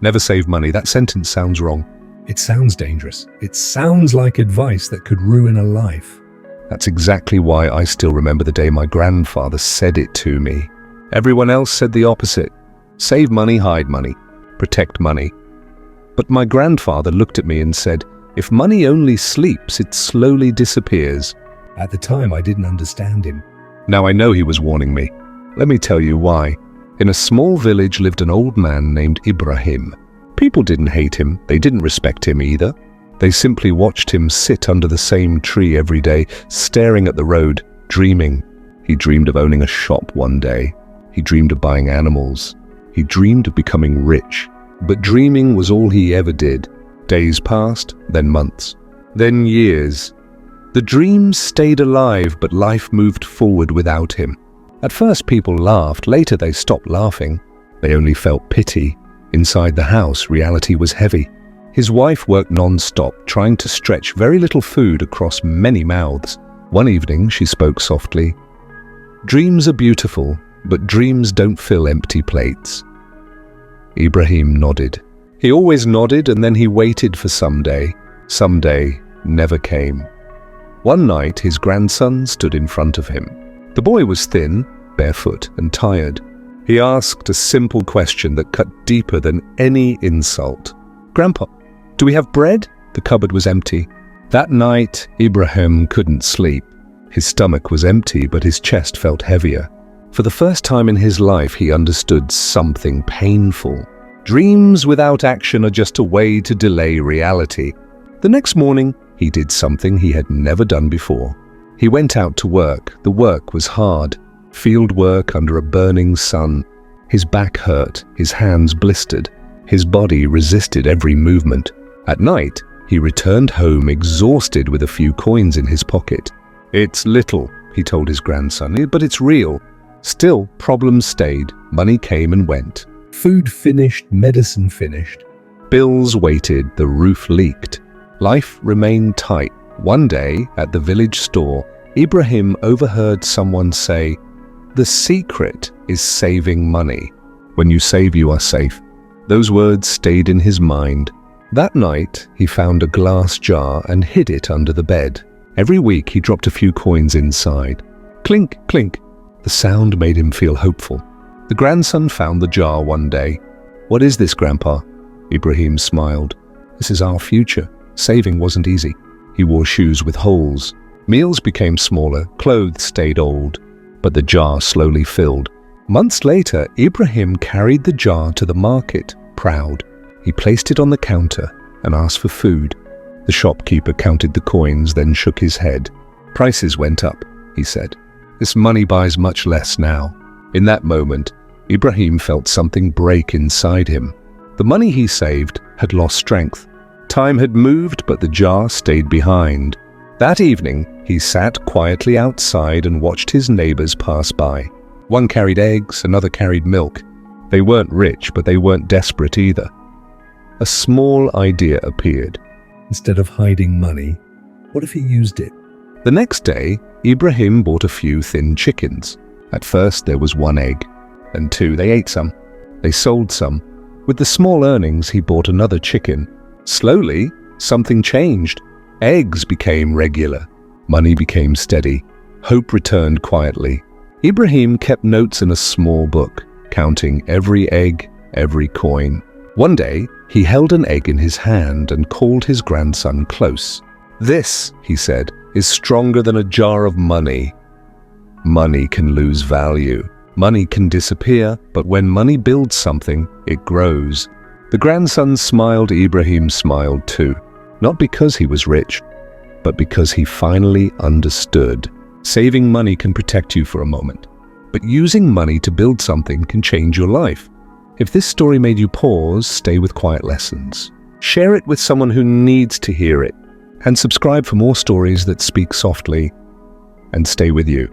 Never save money. That sentence sounds wrong. It sounds dangerous. It sounds like advice that could ruin a life. That's exactly why I still remember the day my grandfather said it to me. Everyone else said the opposite. Save money, hide money, protect money. But my grandfather looked at me and said, if money only sleeps, it slowly disappears. At the time, I didn't understand him. Now I know he was warning me. Let me tell you why. In a small village lived an old man named Ibrahim. People didn't hate him. They didn't respect him either. They simply watched him sit under the same tree every day, staring at the road, dreaming. He dreamed of owning a shop one day. He dreamed of buying animals. He dreamed of becoming rich. But dreaming was all he ever did. Days passed, then months, then years. The dreams stayed alive, but life moved forward without him. At first people laughed, later they stopped laughing. They only felt pity. Inside the house, reality was heavy. His wife worked non-stop, trying to stretch very little food across many mouths. One evening she spoke softly. Dreams are beautiful, but dreams don't fill empty plates. Ibrahim nodded. He always nodded, and then he waited for someday. Someday never came. One night his grandson stood in front of him. The boy was thin, barefoot, and tired. He asked a simple question that cut deeper than any insult. Grandpa, do we have bread? The cupboard was empty. That night, Ibrahim couldn't sleep. His stomach was empty, but his chest felt heavier. For the first time in his life, he understood something painful. Dreams without action are just a way to delay reality. The next morning, he did something he had never done before. He went out to work. The work was hard. Field work under a burning sun. His back hurt, his hands blistered. His body resisted every movement. At night, he returned home exhausted with a few coins in his pocket. It's little, he told his grandson, but it's real. Still, problems stayed. Money came and went. Food finished, medicine finished. Bills waited, the roof leaked. Life remained tight. One day, at the village store, Ibrahim overheard someone say, "The secret is saving money. When you save, you are safe." Those words stayed in his mind. That night, he found a glass jar and hid it under the bed. Every week, he dropped a few coins inside. Clink, clink. The sound made him feel hopeful. The grandson found the jar one day. "What is this, Grandpa?" Ibrahim smiled. "This is our future." Saving wasn't easy. He wore shoes with holes. Meals became smaller, clothes stayed old, but the jar slowly filled. Months later, Ibrahim carried the jar to the market, proud. He placed it on the counter and asked for food. The shopkeeper counted the coins, then shook his head. "Prices went up," he said. "This money buys much less now." In that moment, Ibrahim felt something break inside him. The money he saved had lost strength. Time had moved, but the jar stayed behind. That evening, he sat quietly outside and watched his neighbors pass by. One carried eggs, another carried milk. They weren't rich, but they weren't desperate either. A small idea appeared. Instead of hiding money, what if he used it? The next day, Ibrahim bought a few thin chickens. At first, there was one egg, and two. They ate some. They sold some. With the small earnings, he bought another chicken. Slowly, something changed. Eggs became regular. Money became steady. Hope returned quietly. Ibrahim kept notes in a small book, counting every egg, every coin. One day, he held an egg in his hand and called his grandson close. "This," he said, "is stronger than a jar of money." Money can lose value. Money can disappear, but when money builds something, it grows. The grandson smiled. Ibrahim smiled too. Not because he was rich, but because he finally understood. Saving money can protect you for a moment, but using money to build something can change your life. If this story made you pause, stay with quiet lessons. Share it with someone who needs to hear it, and subscribe for more stories that speak softly and stay with you.